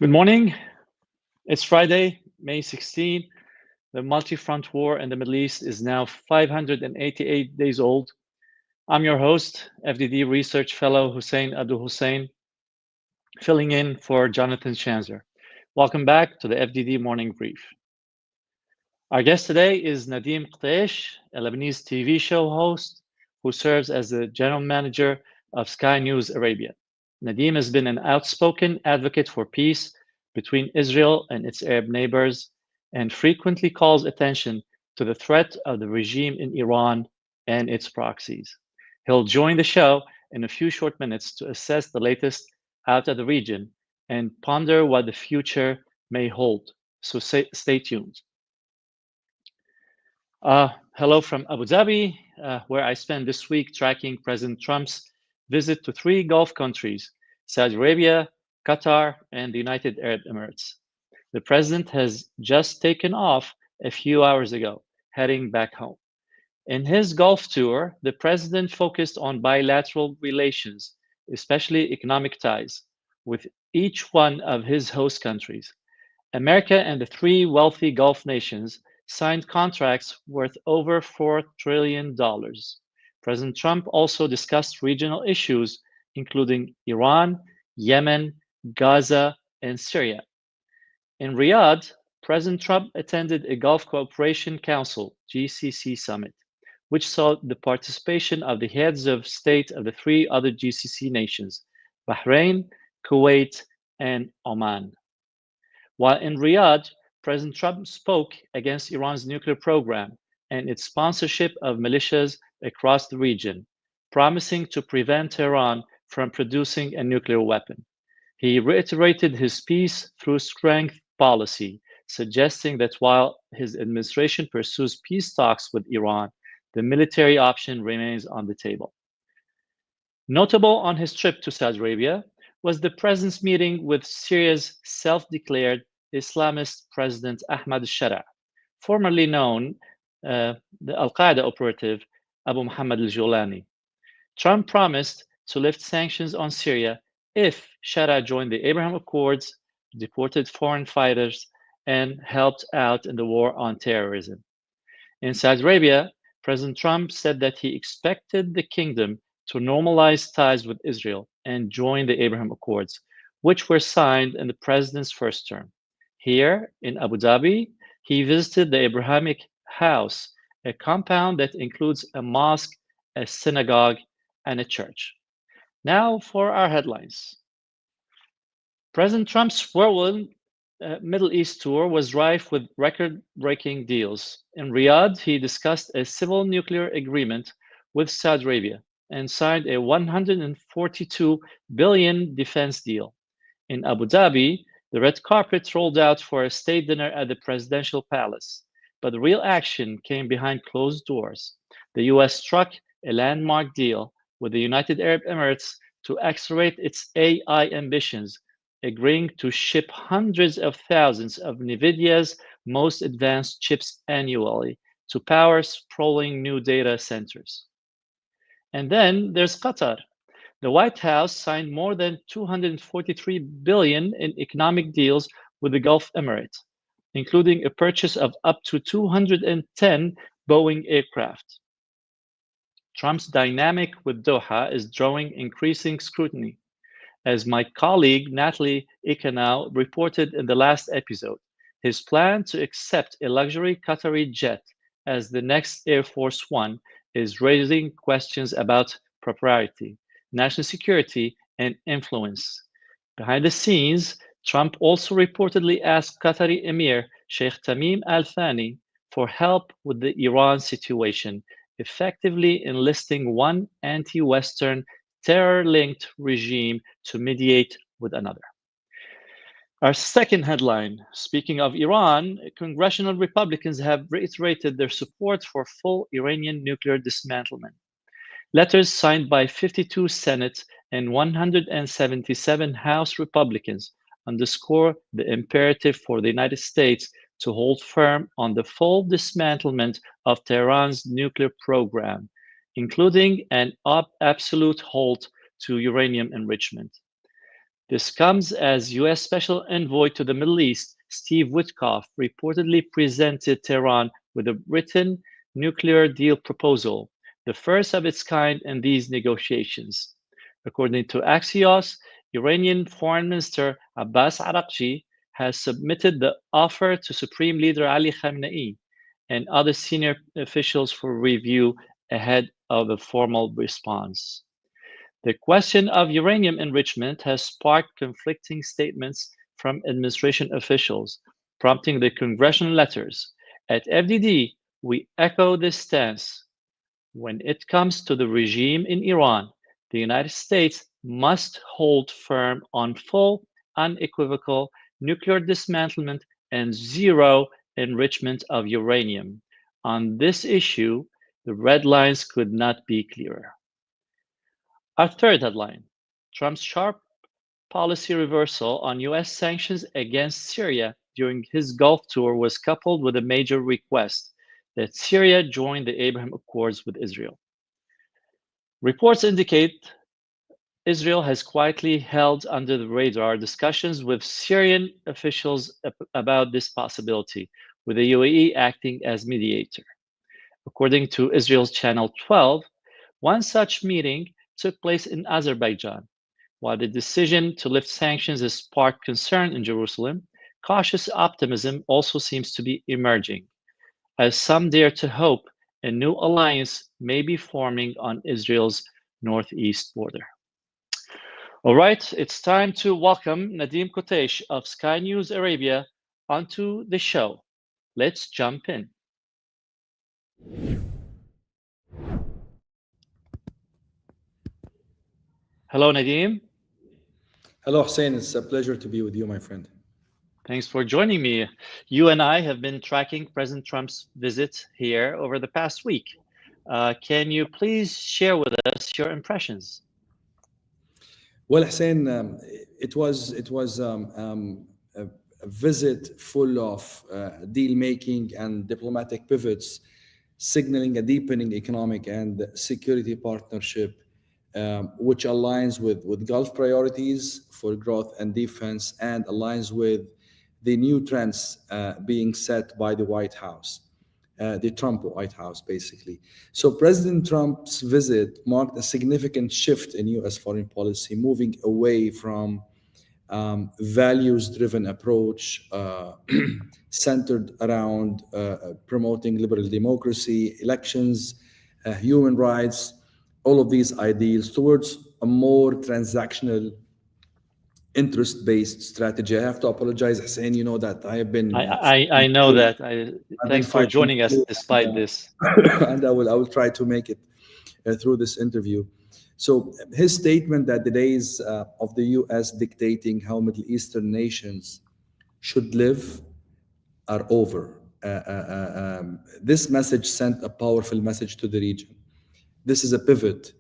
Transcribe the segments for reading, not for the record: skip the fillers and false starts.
Good morning. It's Friday, May 16. The multi-front war in the Middle East is now 588 days old. I'm your host, FDD Research Fellow Hussain Abdul-Hussain, filling in for Jonathan Schanzer. Welcome back to the FDD Morning Brief. Our guest today is Nadim Koteich, a Lebanese TV show host who serves as the general manager of Sky News Arabia. Nadim has been an outspoken advocate for peace between Israel and its Arab neighbors and frequently calls attention to the threat of the regime in Iran and its proxies. He'll join the show in a few short minutes to assess the latest out of the region and ponder what the future may hold. So stay tuned. Hello from Abu Dhabi, where I spent this week tracking President Trump's visit to 3 Gulf countries, Saudi Arabia, Qatar, and the United Arab Emirates. The president has just taken off a few hours ago, heading back home. In his Gulf tour, the president focused on bilateral relations, especially economic ties, with each one of his host countries. America and the 3 wealthy Gulf nations signed contracts worth over $4 trillion. President Trump also discussed regional issues, including Iran, Yemen, Gaza, and Syria. In Riyadh, President Trump attended a Gulf Cooperation Council (GCC) summit, which saw the participation of the heads of state of the 3 other GCC nations, Bahrain, Kuwait, and Oman. While in Riyadh, President Trump spoke against Iran's nuclear program and its sponsorship of militias across the region, promising to prevent Tehran from producing a nuclear weapon. He reiterated his peace through strength policy, suggesting that while his administration pursues peace talks with Iran, the military option remains on the table. Notable on his trip to Saudi Arabia was the president's meeting with Syria's self-declared Islamist President Ahmad al-Shara, formerly known the Al-Qaeda operative Abu Muhammad al-Jolani. Trump promised to lift sanctions on Syria if Shara joined the Abrahamic Accords, deported foreign fighters, and helped out in the war on terrorism. In Saudi Arabia, President Trump said that he expected the kingdom to normalize ties with Israel and join the Abraham Accords, which were signed in the president's first term. Here in Abu Dhabi, he visited the Abrahamic House, a compound that includes a mosque, a synagogue, and a church. Now for our headlines. President Trump's whirlwind Middle East tour was rife with record-breaking deals. In Riyadh, he discussed a civil nuclear agreement with Saudi Arabia and signed a $142 billion defense deal. In Abu Dhabi, the red carpet rolled out for a state dinner at the presidential palace, but the real action came behind closed doors. The US struck a landmark deal with the United Arab Emirates to accelerate its AI ambitions, agreeing to ship hundreds of thousands of NVIDIA's most advanced chips annually to power sprawling new data centers. And then there's Qatar. The White House signed more than $243 billion in economic deals with the Gulf Emirates, including a purchase of up to 210 Boeing aircraft. Trump's dynamic with Doha is drawing increasing scrutiny. As my colleague Natalie Ikanau reported in the last episode, his plan to accept a luxury Qatari jet as the next Air Force One is raising questions about propriety, national security, and influence. Behind the scenes, Trump also reportedly asked Qatari Emir Sheikh Tamim Al Thani for help with the Iran situation, effectively enlisting one anti-Western terror-linked regime to mediate with another. Our second headline, speaking of Iran, Congressional Republicans have reiterated their support for full Iranian nuclear dismantlement. Letters signed by 52 Senate and 177 House Republicans underscore the imperative for the United States to hold firm on the full dismantlement of Tehran's nuclear program, including an absolute halt to uranium enrichment. This comes as U.S. Special Envoy to the Middle East, Steve Witkoff, reportedly presented Tehran with a written nuclear deal proposal, the first of its kind in these negotiations. According to Axios, Iranian Foreign Minister Abbas Araghchi has submitted the offer to Supreme Leader Ali Khamenei and other senior officials for review ahead of a formal response. The question of uranium enrichment has sparked conflicting statements from administration officials, prompting the congressional letters. At FDD, we echo this stance. When it comes to the regime in Iran, the United States must hold firm on full, unequivocal nuclear dismantlement and zero enrichment of uranium. On this issue, the red lines could not be clearer. Our third headline, Trump's sharp policy reversal on U.S. sanctions against Syria during his Gulf tour was coupled with a major request that Syria join the Abrahamic Accords with Israel. Reports indicate Israel has quietly held under the radar discussions with Syrian officials about this possibility, with the UAE acting as mediator. According to Israel's Channel 12, one such meeting took place in Azerbaijan. While the decision to lift sanctions has sparked concern in Jerusalem, cautious optimism also seems to be emerging, as some dare to hope a new alliance may be forming on Israel's northeast border. All right, it's time to welcome Nadim Koteich of Sky News Arabia onto the show. Let's jump in. Hello, Nadim. Hello, Hussain. It's a pleasure to be with you, my friend. Thanks for joining me. You and I have been tracking President Trump's visit here over the past week. Can you please share with us your impressions? Well, Hussain, it was a visit full of deal-making and diplomatic pivots, signaling a deepening economic and security partnership, which aligns with Gulf priorities for growth and defense and aligns with the new trends being set by the White House, the Trump White House, basically. So President Trump's visit marked a significant shift in U.S. foreign policy, moving away from values-driven approach centered around promoting liberal democracy, elections, human rights, all of these ideals, towards a more transactional, interest-based strategy. I have to apologize, Hussein. You know that I have been. I know that. Thanks for joining us despite this. And I will try to make it through this interview. So his statement that the days of the U.S. dictating how Middle Eastern nations should live are over. This message sent a powerful message to the region. This is a pivot,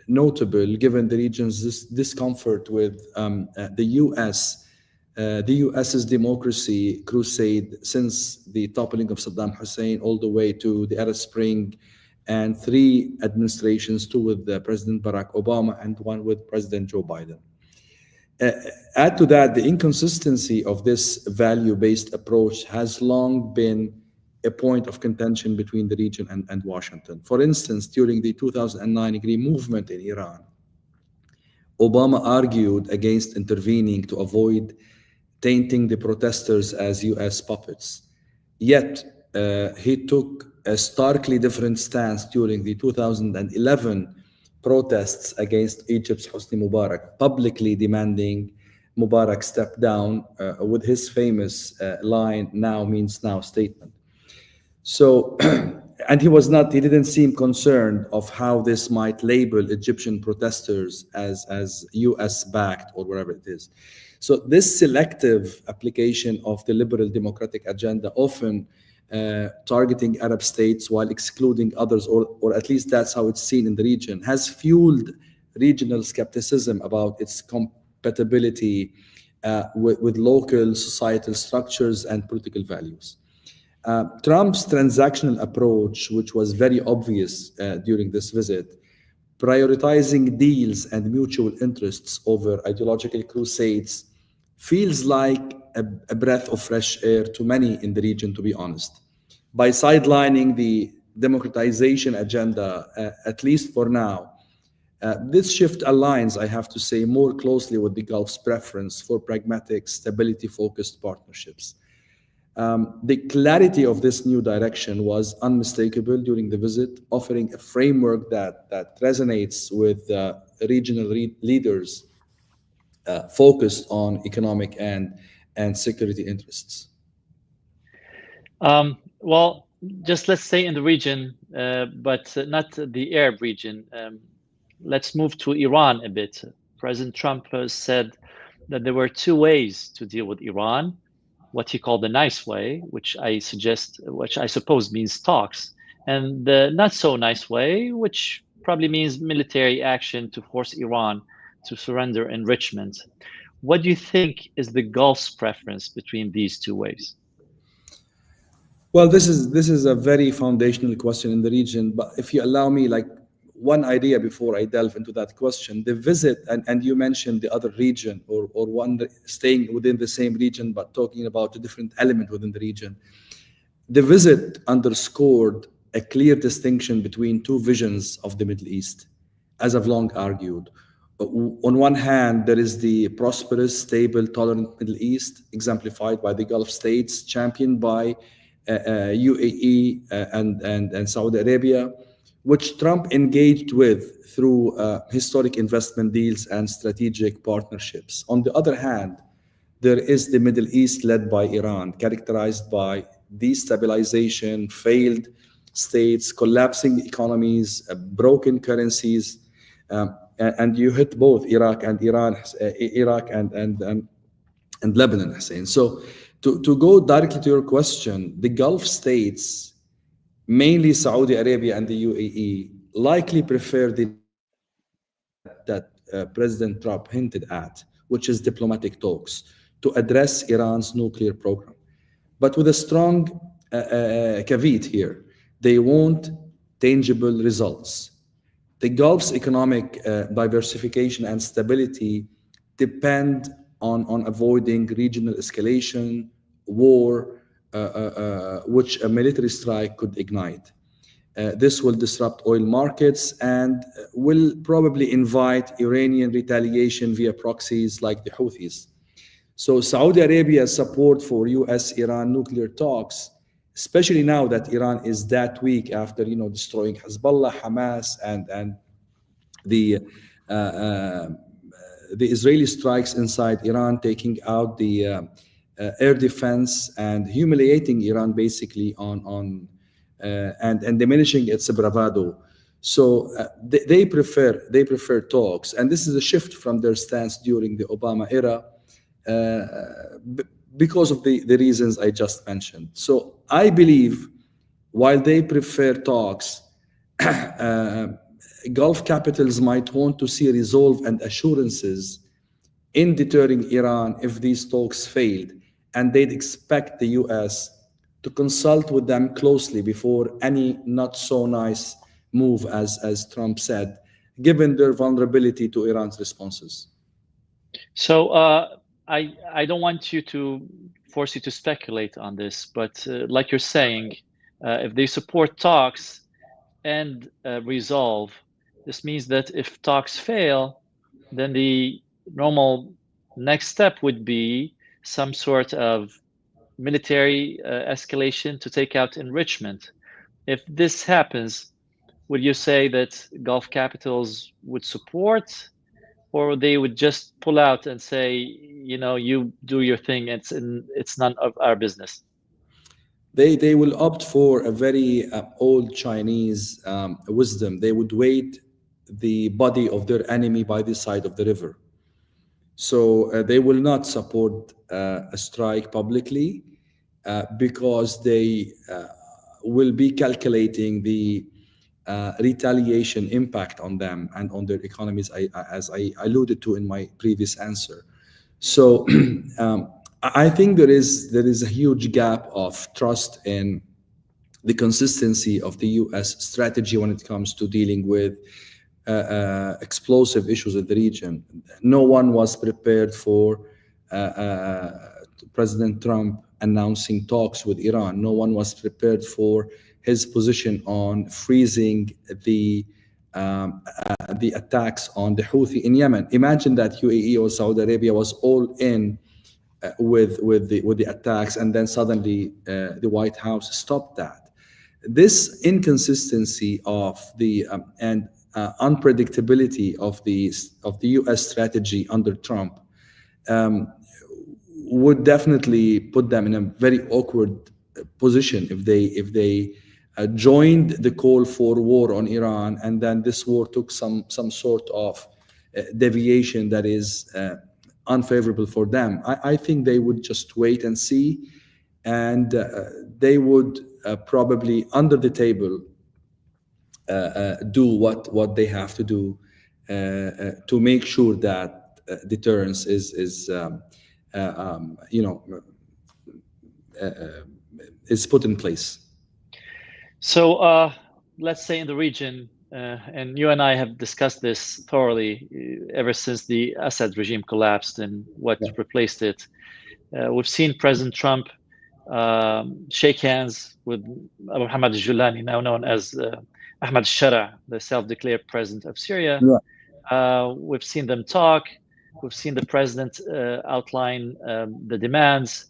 notable given the region's discomfort with the U.S.'s democracy crusade since the toppling of Saddam Hussein all the way to the Arab Spring, and 3 administrations, 2 with President Barack Obama and 1 with President Joe Biden. Add to that, the inconsistency of this value-based approach has long been a point of contention between the region and Washington. For instance, during the 2009 Green Movement in Iran, Obama argued against intervening to avoid tainting the protesters as U.S. puppets. Yet, he took a starkly different stance during the 2011 protests against Egypt's Hosni Mubarak, publicly demanding Mubarak step down with his famous line, "Now means now" statement. So and he didn't seem concerned of how this might label Egyptian protesters as US backed or whatever it is. So this selective application of the liberal democratic agenda, often targeting Arab states while excluding others, or at least that's how it's seen in the region, has fueled regional skepticism about its compatibility with local societal structures and political values. Trump's transactional approach, which was very obvious during this visit, prioritizing deals and mutual interests over ideological crusades, feels like a breath of fresh air to many in the region, to be honest. By sidelining the democratization agenda, at least for now, this shift aligns, I have to say, more closely with the Gulf's preference for pragmatic, stability focused partnerships. The clarity of this new direction was unmistakable during the visit, offering a framework that resonates with regional leaders focused on economic and security interests. Well, just let's stay in the region, but not the Arab region. Let's move to Iran a bit. President Trump has said that there were two ways to deal with Iran: what he called the nice way, which I suppose means talks, and the not so nice way, which probably means military action to force Iran to surrender enrichment. What do you think is the Gulf's preference between these two ways? Well, this is a very foundational question in the region, but if you allow me, like one idea before I delve into that question, the visit, and you mentioned the other region, or one staying within the same region, but talking about a different element within the region. The visit underscored a clear distinction between two visions of the Middle East, as I've long argued. On one hand, there is the prosperous, stable, tolerant Middle East, exemplified by the Gulf states, championed by UAE and Saudi Arabia, which Trump engaged with through historic investment deals and strategic partnerships. On the other hand, there is the Middle East led by Iran, characterized by destabilization, failed states, collapsing economies, broken currencies, and you hit both Iraq and Iran, Iraq and Lebanon, Hussein. So to go directly to your question, the Gulf states, mainly Saudi Arabia and the UAE, likely prefer the next step that President Trump hinted at, which is diplomatic talks to address Iran's nuclear program. But with a strong caveat here, they want tangible results. The Gulf's economic diversification and stability depend on avoiding regional escalation, war, which a military strike could ignite. This will disrupt oil markets and will probably invite Iranian retaliation via proxies like the Houthis. So Saudi Arabia's support for US-Iran nuclear talks, especially now that Iran is that weak after destroying Hezbollah, Hamas, and the uh, uh, the Israeli strikes inside Iran, taking out the air defense and humiliating Iran basically and diminishing its bravado. So they prefer talks, and this is a shift from their stance during the Obama era. Because of the reasons I just mentioned. So I believe while they prefer talks, Gulf capitals might want to see resolve and assurances in deterring Iran if these talks failed, and they'd expect the US to consult with them closely before any not so nice move, as Trump said, given their vulnerability to Iran's responses. So I don't want you to force you to speculate on this, but like you're saying, if they support talks and resolve, this means that if talks fail, then the normal next step would be some sort of military escalation to take out enrichment. If this happens, would you say that Gulf capitals would support, or they would just pull out and say, you do your thing, it's none of our business? They will opt for a very old Chinese wisdom. They would wait the body of their enemy by the side of the river. So they will not support a strike publicly because they will be calculating the retaliation impact on them and on their economies, as I alluded to in my previous answer. So I think there is a huge gap of trust in the consistency of the U.S. strategy when it comes to dealing with explosive issues in the region. No one was prepared for President Trump announcing talks with Iran. No one was prepared for his position on freezing the attacks on the Houthi in Yemen. Imagine that UAE or Saudi Arabia was all in with the attacks, and then suddenly the White House stopped that. This inconsistency of the and unpredictability of the U.S. strategy under Trump would definitely put them in a very awkward position if they joined the call for war on Iran, and then this war took some sort of deviation that is unfavorable for them. I think they would just wait and see, and they would probably under the table do what they have to do to make sure that deterrence is put in place. So let's say in the region, and you and I have discussed this thoroughly ever since the Assad regime collapsed and what replaced it. We've seen President Trump shake hands with Abrahamic Accords, now known as Ahmad al-Shara, the self-declared president of Syria. We've seen them talk. We've seen the president outline the demands.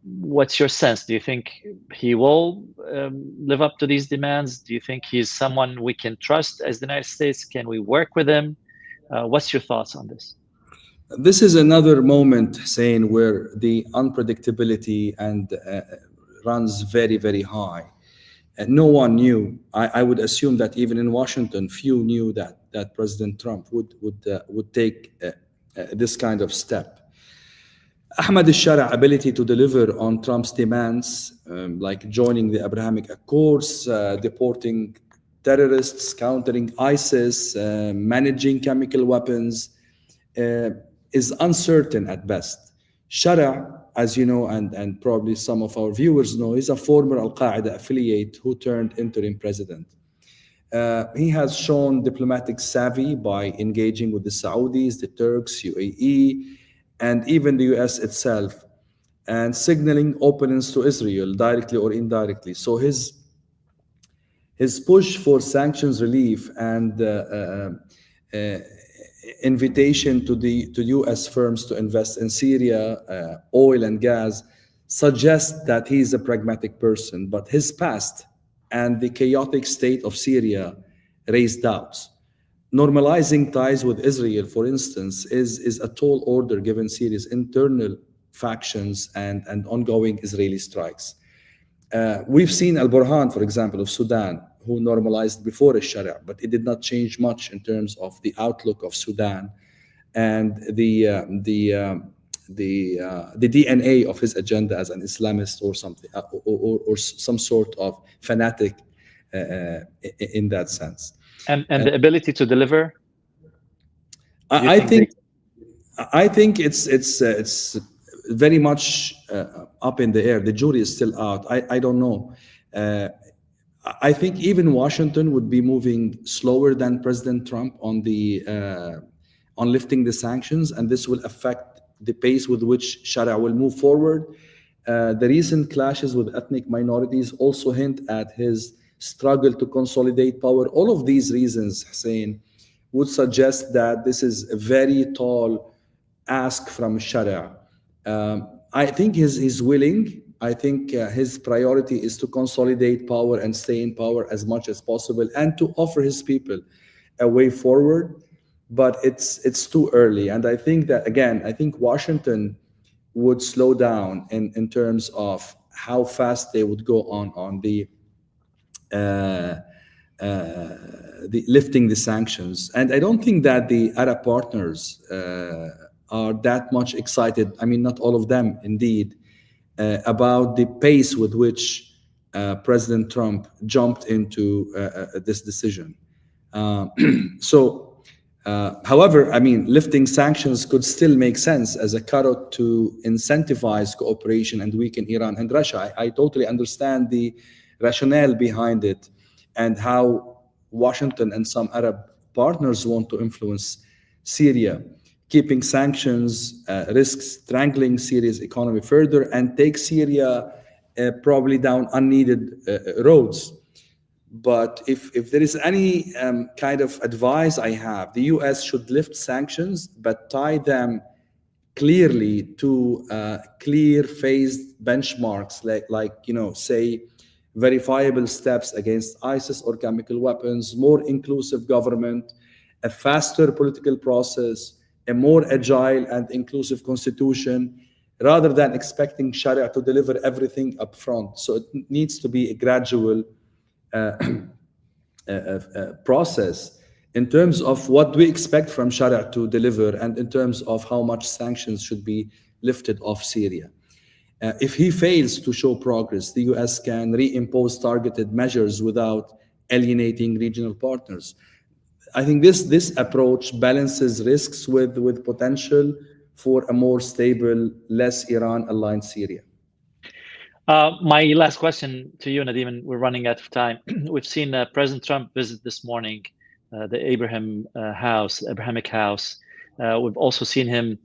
What's your sense? Do you think he will live up to these demands? Do you think he's someone we can trust as the United States? Can we work with him? What's your thoughts on this? This is another moment, Hussein, where the unpredictability and runs very, very high. And no one knew. I would assume that even in Washington, few knew that President Trump would take this kind of step. Ahmad al-Shara ability to deliver on Trump's demands, like joining the Abrahamic Accords, deporting terrorists, countering ISIS, managing chemical weapons, is uncertain at best. Shara, as you know, and probably some of our viewers know, is a former Al-Qaeda affiliate who turned interim president. He has shown diplomatic savvy by engaging with the Saudis, the Turks, UAE, and even the US itself, and signaling openness to Israel directly or indirectly. So his push for sanctions relief and invitation to US firms to invest in Syria, oil and gas, suggests that he is a pragmatic person. But his past and the chaotic state of Syria raise doubts. Normalizing ties with Israel, for instance, is a tall order given Syria's internal factions and ongoing Israeli strikes. We've seen Al-Burhan, for example, of Sudan, who normalized before al-Sharia, but it did not change much in terms of the outlook of Sudan and the DNA of his agenda as an Islamist or something, or some sort of fanatic in that sense. And the ability to deliver. I think it's very much up in the air. The jury is still out. I don't know. I think even Washington would be moving slower than President Trump on lifting the sanctions, and this will affect the pace with which Sharia will move forward. The recent clashes with ethnic minorities also hint at his struggle to consolidate power. All of these reasons, Hussein, would suggest that this is a very tall ask from Sharia. I think he's willing. I think his priority is to consolidate power and stay in power as much as possible, and to offer his people a way forward. But it's too early. And I think that, again, I think Washington would slow down in terms of how fast they would go on uh, the lifting the sanctions. And I don't think that the Arab partners are that much excited. I mean, not all of them, indeed, about the pace with which President Trump jumped into this decision. Uh, however, I mean, lifting sanctions could still make sense as a carrot to incentivize cooperation and weaken Iran and Russia. I totally understand the rationale behind it and how Washington and some Arab partners want to influence Syria. Keeping sanctions risks strangling Syria's economy further and take Syria probably down unneeded roads. But if there is any kind of advice I have, the US should lift sanctions, but tie them clearly to clear phased benchmarks, like say, verifiable steps against ISIS or chemical weapons, more inclusive government, a faster political process, a more agile and inclusive constitution, rather than expecting Sharia to deliver everything up front. So it needs to be a gradual process in terms of what we expect from Sharia to deliver and in terms of how much sanctions should be lifted off Syria. If he fails to show progress, the US can reimpose targeted measures without alienating regional partners. I think this approach balances risks with potential for a more stable, less Iran-aligned Syria. My last question to you, Nadim, and we're running out of time. We've seen President Trump visit this morning the Abrahamic House. We've also seen him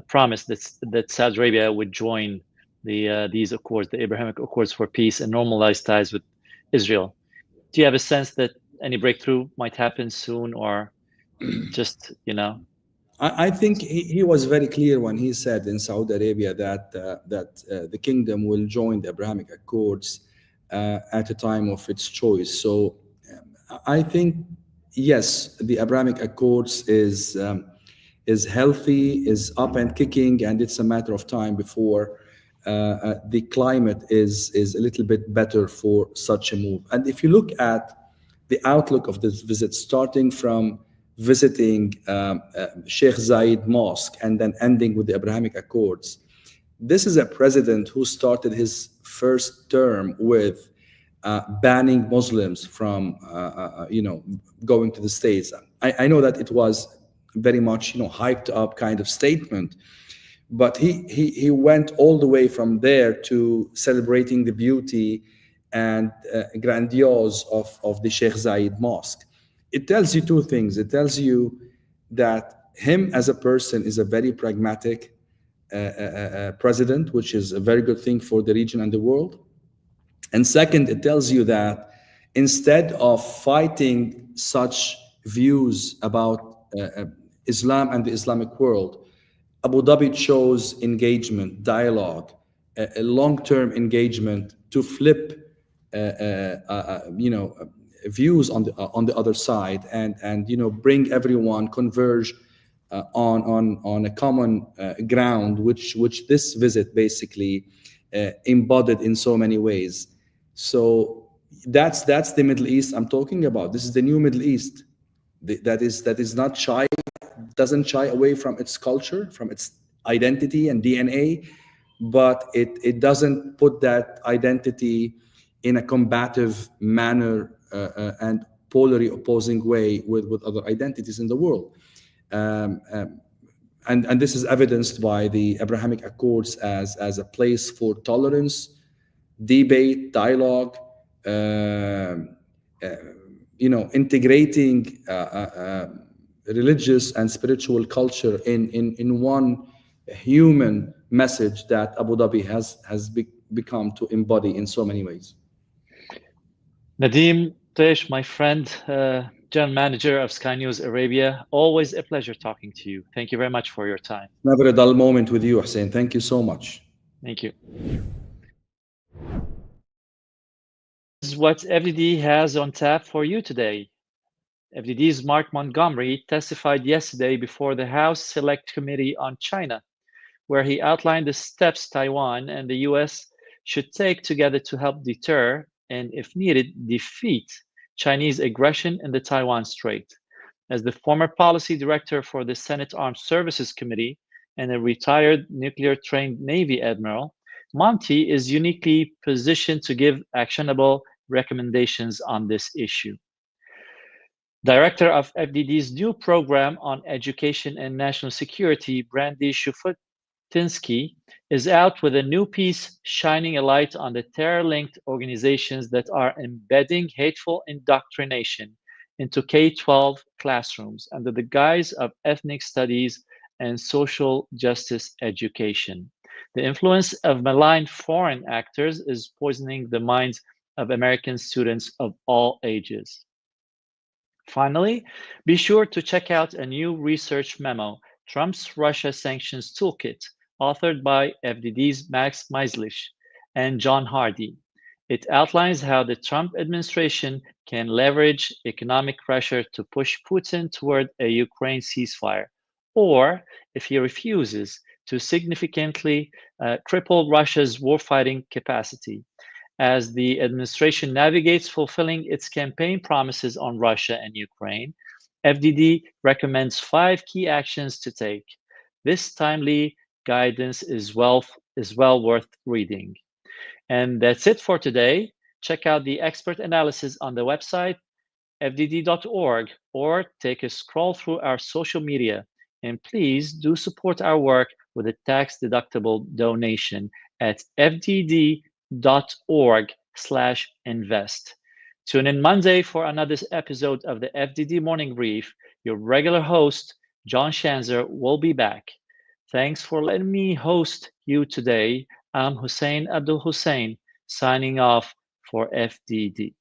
promise that Saudi Arabia would join these accords, the Abrahamic Accords for peace and normalize ties with Israel. Do you have a sense that any breakthrough might happen soon, or just, I think he was very clear when he said in Saudi Arabia that the kingdom will join the Abrahamic Accords at a time of its choice. So I think yes, the Abrahamic Accords is healthy, is up and kicking, and it's a matter of time before the climate is a little bit better for such a move. And if you look at the outlook of this visit, starting from visiting Sheikh Zayed Mosque and then ending with the Abrahamic Accords, this is a president who started his first term with banning Muslims from going to the States. I know that it was very much hyped up kind of statement, but he went all the way from there to celebrating the beauty and grandiose of the Sheikh Zayed Mosque. It tells you two things. It tells you that him as a person is a very pragmatic president, which is a very good thing for the region and the world. And second, it tells you that instead of fighting such views about Islam and the Islamic world, Abu Dhabi chose engagement, dialogue, a long-term engagement to flip, views on the other side, and bring everyone converge on a common ground, which this visit basically embodied in so many ways. So that's the Middle East I'm talking about. This is the new Middle East that is not shy, doesn't shy away from its culture, from its identity and DNA, but it doesn't put that identity in a combative manner and polarly opposing way with other identities in the world. And this is evidenced by the Abrahamic Accords as a place for tolerance, debate, dialogue, integrating religious and spiritual culture in one human message that Abu Dhabi has become to embody in so many ways. Nadim Koteich, my friend, General Manager of Sky News Arabia, always a pleasure talking to you. Thank you very much for your time. Never a dull moment with you, Hussain. Thank you so much. Thank you. This is what FDD has on tap for you today. FDD's Mark Montgomery testified yesterday before the House Select Committee on China, where he outlined the steps Taiwan and the US should take together to help deter and, if needed, defeat Chinese aggression in the Taiwan Strait. As the former policy director for the Senate Armed Services Committee and a retired nuclear trained Navy admiral, Monty is uniquely positioned to give actionable recommendations on this issue. Director of FDD's new program on education and national security, Brandy Shufutinsky, is out with a new piece shining a light on the terror-linked organizations that are embedding hateful indoctrination into K-12 classrooms under the guise of ethnic studies and social justice education. The influence of malign foreign actors is poisoning the minds of American students of all ages. Finally, be sure to check out a new research memo, Trump's Russia Sanctions Toolkit, authored by FDD's Max Meislich and John Hardy. It outlines how the Trump administration can leverage economic pressure to push Putin toward a Ukraine ceasefire, or, if he refuses, to significantly cripple Russia's warfighting capacity. As the administration navigates fulfilling its campaign promises on Russia and Ukraine, FDD recommends 5 key actions to take. This timely guidance is well worth reading. And that's it for today. Check out the expert analysis on the website fdd.org or take a scroll through our social media. And please do support our work with a tax-deductible donation at fdd.org/invest. Tune in Monday for another episode of the FDD Morning Brief. Your regular host, John Schanzer, will be back. Thanks for letting me host you today. I'm Hussain Abdul-Hussain, signing off for FDD.